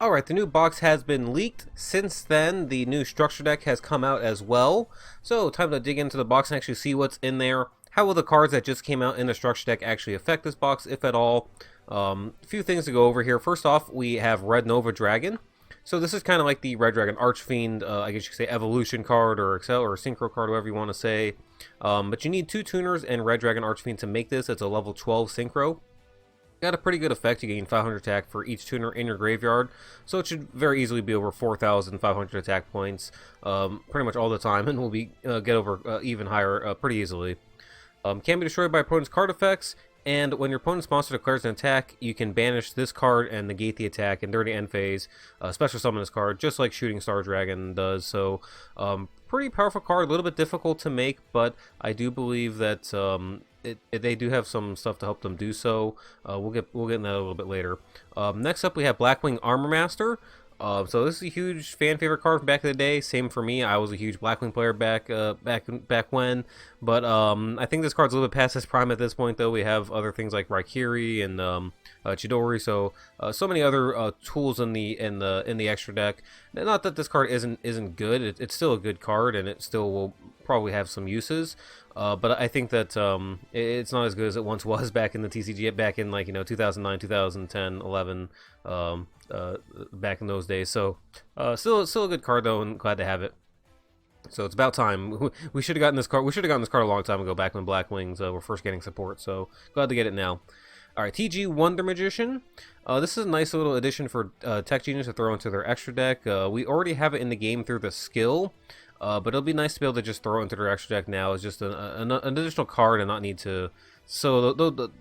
Alright, the new box has been leaked. Since then, the new structure deck has come out as well. So, time to dig into the box and actually see what's in there. How will the cards that just came out in the structure deck actually affect this box, if at all? A few things to go over here. First off, we have Red Nova Dragon. So this is kind of like the Red Dragon Archfiend, I guess you could say evolution card or Excel or synchro card, whatever you want to say. But you need 2 tuners and Red Dragon Archfiend to make this. It's a level 12 synchro. Got a pretty good effect. You gain 500 attack for each tuner in your graveyard, so it should very easily be over 4,500 attack points pretty much all the time, and will be get over even higher pretty easily. Can be destroyed by opponent's card effects, and when your opponent's monster declares an attack, you can banish this card and negate the attack, and during the end phase, special summon this card, just like Shooting Star Dragon does. So, pretty powerful card, a little bit difficult to make, but I do believe that they do have some stuff to help them do so. We'll get in that a little bit later. Next up, we have Blackwing Armor Master. So this is a huge fan favorite card from back in the day. Same for me. I was a huge Blackwing player back when. But I think this card's a little bit past its prime at this point, though. We have other things like Raikiri and Chidori. So so many other tools in the extra deck. Not that this card isn't good. It's still a good card, and it still will probably have some uses. But I think that it's not as good as it once was back in the TCG, back in 2009, 2010, 11, back in those days. So still a good card though, and glad to have it. So it's about time. We should have gotten this card. We should have gotten this card a long time ago, back when Blackwings were first getting support. So glad to get it now. All right, TG Wonder Magician. This is a nice little addition for Tech Genius to throw into their extra deck. We already have it in the game through the skill. But it'll be nice to be able to just throw it into their extra deck now. It's just an additional card and not need to... So,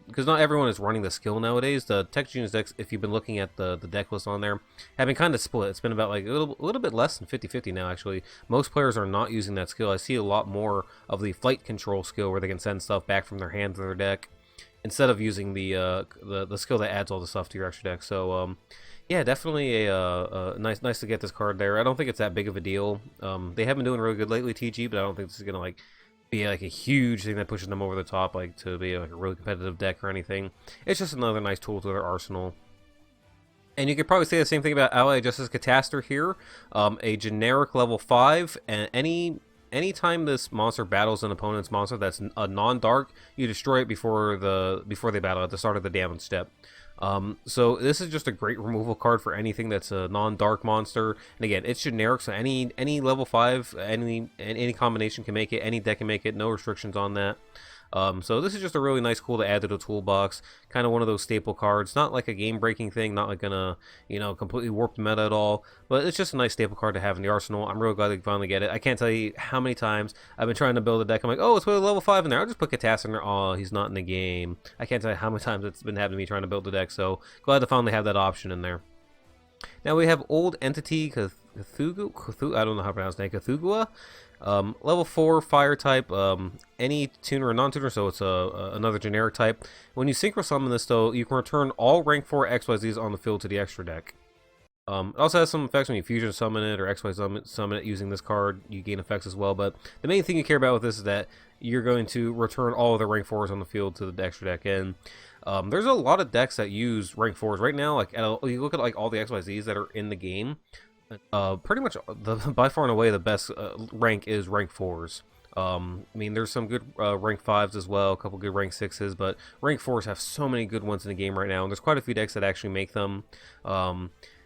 because not everyone is running the skill nowadays. The Tech Genius decks, if you've been looking at the deck list on there, have been kind of split. It's been about like a little bit less than 50-50 now, actually. Most players are not using that skill. I see a lot more of the flight control skill where they can send stuff back from their hand to their deck, instead of using the skill that adds all the stuff to your extra deck. So, yeah, definitely a nice to get this card there. I don't think it's that big of a deal. They have been doing really good lately, TG, but I don't think this is gonna be like a huge thing that pushes them over the top, to be like a really competitive deck or anything. It's just another nice tool to their arsenal. And you could probably say the same thing about Ally Justice Catastrophe here. A generic level 5, and anytime this monster battles an opponent's monster that's a non-dark, you destroy it before they battle at the start of the damage step. So this is just a great removal card for anything that's a non-dark monster. And again, it's generic, so any level 5, any combination can make it, any deck can make it, no restrictions on that. So this is just a really nice tool to add to the toolbox. Kind of one of those staple cards. Not like a game-breaking thing, not like gonna, completely warp the meta at all. But it's just a nice staple card to have in the arsenal. I'm really glad they finally get it. I can't tell you how many times I've been trying to build a deck. I'm like, oh, let's put a level 5 in there. I'll just put Catastrophe in there. Oh, he's not in the game. I can't tell you how many times it's been happening to me trying to build a deck. So glad to finally have that option in there. Now we have Old Entity Cthulhu, I don't know how to pronounce that, Cthulhu. Level 4 fire type, any tuner or non-tuner, so it's another generic type. When you synchro summon this though, you can return all rank 4 XYZs on the field to the extra deck. It also has some effects when you fusion summon it or XY summon it using this card. You gain effects as well, but the main thing you care about with this is that you're going to return all of the rank 4s on the field to the extra deck. And there's a lot of decks that use rank 4s right now. You look at all the XYZs that are in the game. Pretty much by far and away the best rank is rank 4s. I mean, there's some good rank 5s as well, a couple good rank 6s, but rank 4s have so many good ones in the game right now, and there's quite a few decks that actually make them.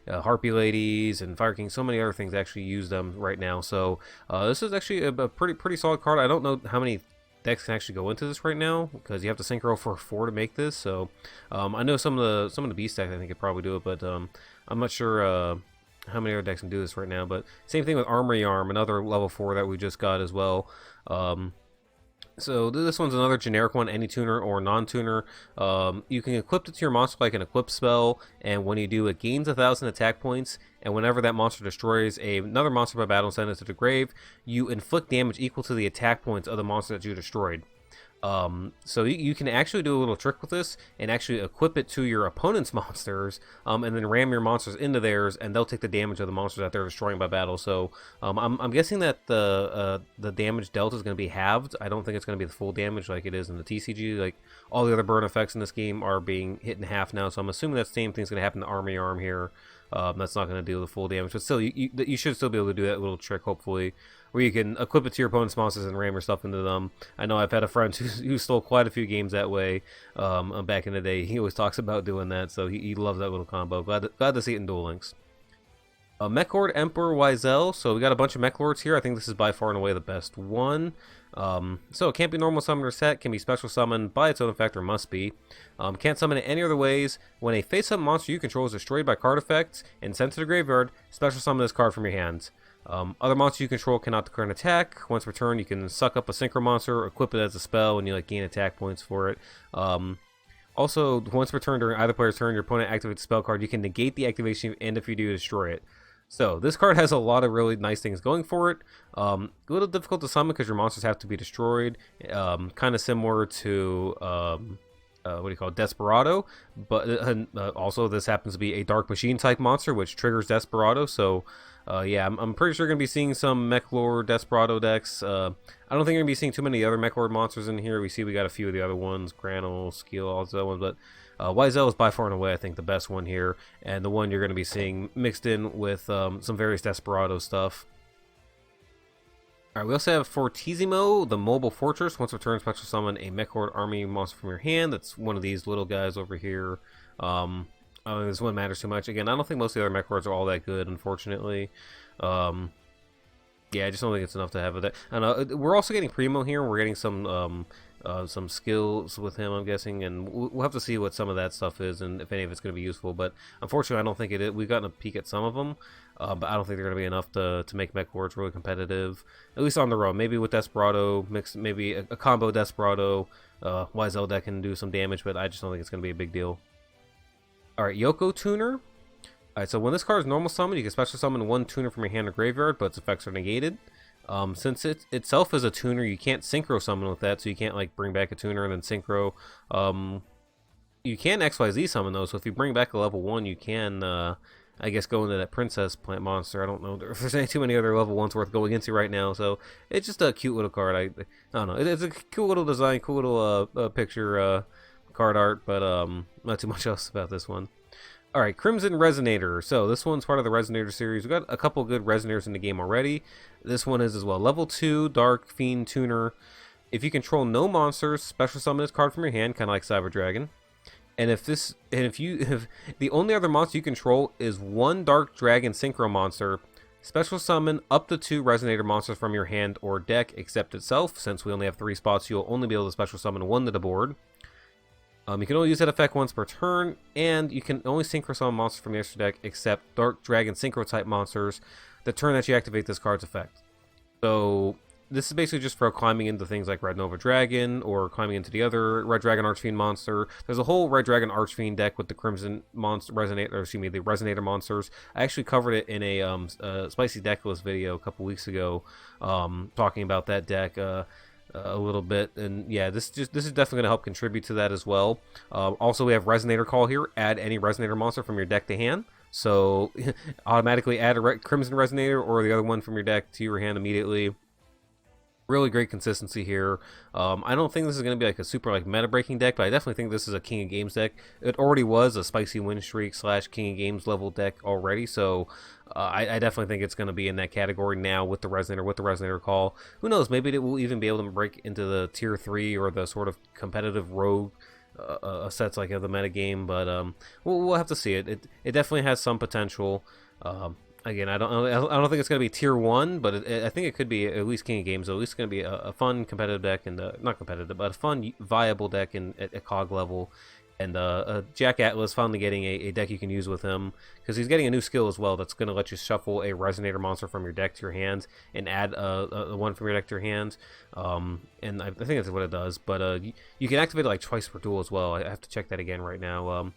Harpy Ladies and Fire King, so many other things actually use them right now. So this is actually a pretty solid card. I don't know how many decks can actually go into this right now, because you have to synchro for 4 to make this. So I know some of the beast decks I think could probably do it, but I'm not sure how many other decks can do this right now. But same thing with Armory Arm, another level 4 that we just got as well. So this one's another generic one, any tuner or non-tuner. You can equip it to your monster like an equip spell, and when you do, it gains 1,000 attack points, and whenever that monster destroys another monster by battle and sends it to the grave, you inflict damage equal to the attack points of the monster that you destroyed. So you can actually do a little trick with this and actually equip it to your opponent's monsters, and then ram your monsters into theirs, and they'll take the damage of the monsters that they're destroying by battle. So I'm guessing that the damage dealt is going to be halved. I don't think it's going to be the full damage like it is in the TCG. Like, all the other burn effects in this game are being hit in half now, so I'm assuming that same thing's going to happen to Army Arm here. That's not going to deal the full damage, but still, you should still be able to do that little trick, hopefully, where you can equip it to your opponent's monsters and ram your stuff into them. I know I've had a friend who stole quite a few games that way back in the day. He always talks about doing that, so he loves that little combo. Glad to see it in Duel Links. Mech Lord Emperor Wyzelle. So we got a bunch of Mech Lords here. I think this is by far and away the best one. So it can't be normal summon or set, can be special summoned by its own effect, or must be. Can't summon it any other ways. When a face-up monster you control is destroyed by card effects and sent to the graveyard, special summon this card from your hands. Other monsters you control cannot declare an attack. Once returned, you can suck up a synchron monster, equip it as a spell, and you gain attack points for it. Also, once returned during either player's turn, your opponent activates a spell card, you can negate the activation, and if you do, destroy it. So this card has a lot of really nice things going for it. A little difficult to summon because your monsters have to be destroyed. Kind of similar to what do you call it? Desperado, but also this happens to be a Dark Machine type monster, which triggers Desperado. So yeah, I'm pretty sure going to be seeing some Mech Lord Desperado decks. I don't think you're going to be seeing too many other Mech Lord monsters in here. We got a few of the other ones, Granul, Skill, all those other ones, but Wyzelle is by far and away, I think, the best one here, and the one you're going to be seeing mixed in with some various Desperado stuff. Alright, we also have Fortissimo, the Mobile Fortress. Once returned, special summon a Mech Lord army monster from your hand. That's one of these little guys over here. I don't think this one matters too much. Again, I don't think most of the other Mech Lords are all that good, unfortunately. Yeah, I just don't think it's enough to have it. We're also getting Primo here. We're getting some skills with him, I'm guessing, and we'll have to see what some of that stuff is and if any of it's going to be useful. But unfortunately, I don't think it is. We've gotten a peek at some of them, but I don't think they're going to be enough to make Mech Lords really competitive, at least on the road. Maybe with Desperado, maybe a combo Desperado, Wyzelle deck can do some damage, but I just don't think it's going to be a big deal. Alright, Yugioh Tuner. Alright, so when this card is normal summon, you can special summon one tuner from your hand or graveyard, but its effects are negated. Since it itself is a tuner, you can't synchro summon with that, so you can't bring back a tuner and then synchro. You can XYZ summon though, so if you bring back a level 1, you can, I guess, go into that Princess Plant monster. I don't know if there's too many other level 1s worth going into right now, so it's just a cute little card. I don't know, it's a cool little design, cool little picture card art, but not too much else about this one. Alright, Crimson Resonator. So this one's part of the Resonator series. We've got a couple good Resonators in the game already. This one is as well. Level 2, Dark Fiend Tuner. If you control no monsters, special summon this card from your hand, kind of like Cyber Dragon. And if the only other monster you control is one Dark Dragon Synchro monster, special summon up to 2 Resonator monsters from your hand or deck, except itself. Since we only have 3 spots, you'll only be able to special summon 1 to the board. You can only use that effect once per turn, and you can only synchro summon monsters from your extra deck, except Dark Dragon Synchro type monsters, the turn that you activate this card's effect. So this is basically just for climbing into things like Red Nova Dragon, or climbing into the other Red Dragon Archfiend monster. There's a whole Red Dragon Archfiend deck with the Crimson monster Resonator, or excuse me, the Resonator monsters. I actually covered it in a Spicy Deck List video a couple weeks ago, talking about that deck. A little bit, and yeah, this is definitely going to help contribute to that as well. Also, we have Resonator Call here. Add any Resonator monster from your deck to hand, so automatically add a Crimson Resonator or the other one from your deck to your hand immediately. Really great consistency here. I don't think this is going to be a super meta breaking deck, but I definitely think this is a King of Games deck. It already was a Spicy Win Streak / King of Games level deck already, so I definitely think it's going to be in that category now with the Resonator Call. Who knows, maybe it will even be able to break into the tier 3 or the sort of competitive rogue sets of the meta game, but we'll have to see it. It definitely has some potential. Again, I don't think it's going to be tier 1, but I think it could be at least King of Games. At least it's going to be a fun competitive deck, and not competitive, but a fun viable deck at COG level. And Jack Atlas finally getting a deck you can use with him, because he's getting a new skill as well that's going to let you shuffle a Resonator monster from your deck to your hands and add one from your deck to your hands. And I think that's what it does. But you can activate it twice per duel as well. I have to check that again right now.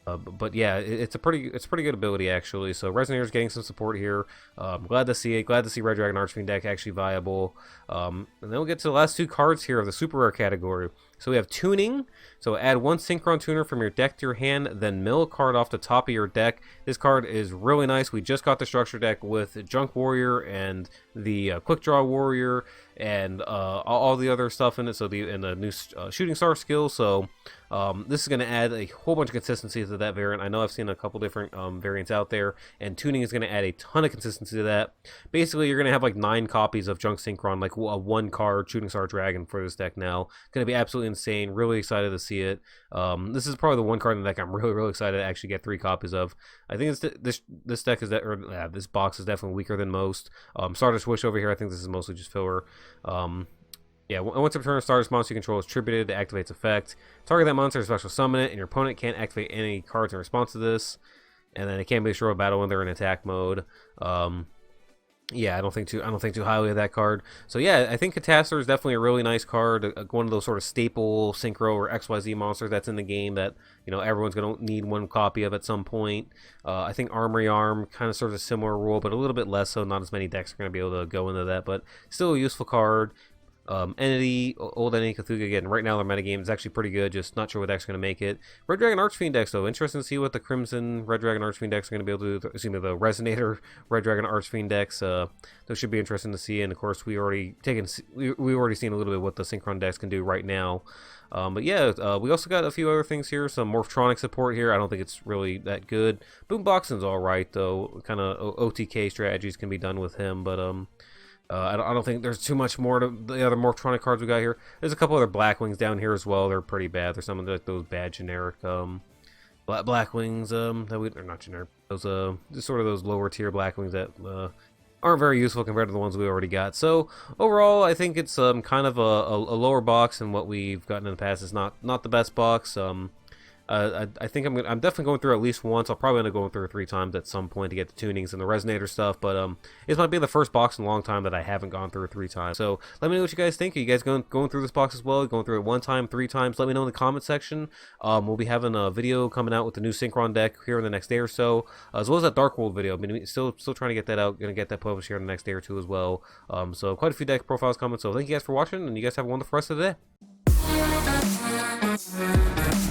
But yeah, it's a pretty good ability actually. So Resonator's getting some support here. Glad to see it. Glad to see Red Dragon Archfiend deck actually viable. And then we'll get to the last 2 cards here of the super rare category. So we have tuning. So add 1 synchron tuner from your deck to your hand, then mill a card off the top of your deck. This card is really nice. We just got the structure deck with Junk Warrior and the quickdraw warrior and all the other stuff in it. So the new shooting star skill. So this is going to add a whole bunch of consistency to that variant. I know I've seen a couple different variants out there, and tuning is going to add a ton of consistency to that. Basically, you're going to have like 9 copies of Junk Synchron, like a 1 card shooting star dragon for this deck now. Going to be absolutely insane. Really excited to see it. This is probably the one card in the deck I'm really excited to actually get 3 copies of. I think this deck is this box is definitely weaker than most. Stardust Wish over here, I think this is mostly just filler. Yeah, once a turn, a Stardust monster you control is tributed to activate its effect. Target that monster, special summon it, and your opponent can't activate any cards in response to this. And then it can't be a short battle when they're in attack mode. Yeah, I don't think too highly of that card. So yeah, I think Catastrophe is definitely a really nice card. One of those sort of staple Synchro or XYZ monsters that's in the game that everyone's gonna need 1 copy of at some point. I think Armory Arm kind of serves a similar role, but a little bit less so. Not as many decks are gonna be able to go into that, but still a useful card. Entity, Old Entity Cthulhu again. Right now, their metagame is actually pretty good. Just not sure what deck's going to make it. Red Dragon Archfiend decks, though. Interesting to see what the Crimson Red Dragon Archfiend decks are going to be able to do. Excuse me, the Resonator Red Dragon Archfiend decks. Those should be interesting to see. And of course, we already seen a little bit what the Synchron decks can do right now. But yeah, we also got a few other things here. Some morphtronic support here. I don't think it's really that good. Boomboxing's all right though. Kind of OTK strategies can be done with him, but I don't think there's too much more to the other morphtronic cards we got here. There's a couple other Blackwings down here as well. They're pretty bad. There's some of those bad generic Blackwings they're not generic. Those just sort of those lower tier Blackwings that aren't very useful compared to the ones we already got. So overall, I think it's kind of a lower box than what we've gotten in the past. It's not the best box. I think I'm definitely going through at least once. I'll probably end up going through it 3 times at some point to get the tunings and the resonator stuff. But this might be the first box in a long time that I haven't gone through 3 times. So let me know what you guys think. Are you guys going through this box as well? Going through it 1 time, 3 times? Let me know in the comment section. We'll be having a video coming out with the new Synchron deck here in the next day or so, as well as that Dark World video. I mean, still trying to get that out. Going to get that published here in the next day or 2 as well. So quite a few deck profiles coming. So thank you guys for watching, and you guys have a wonderful rest of the day.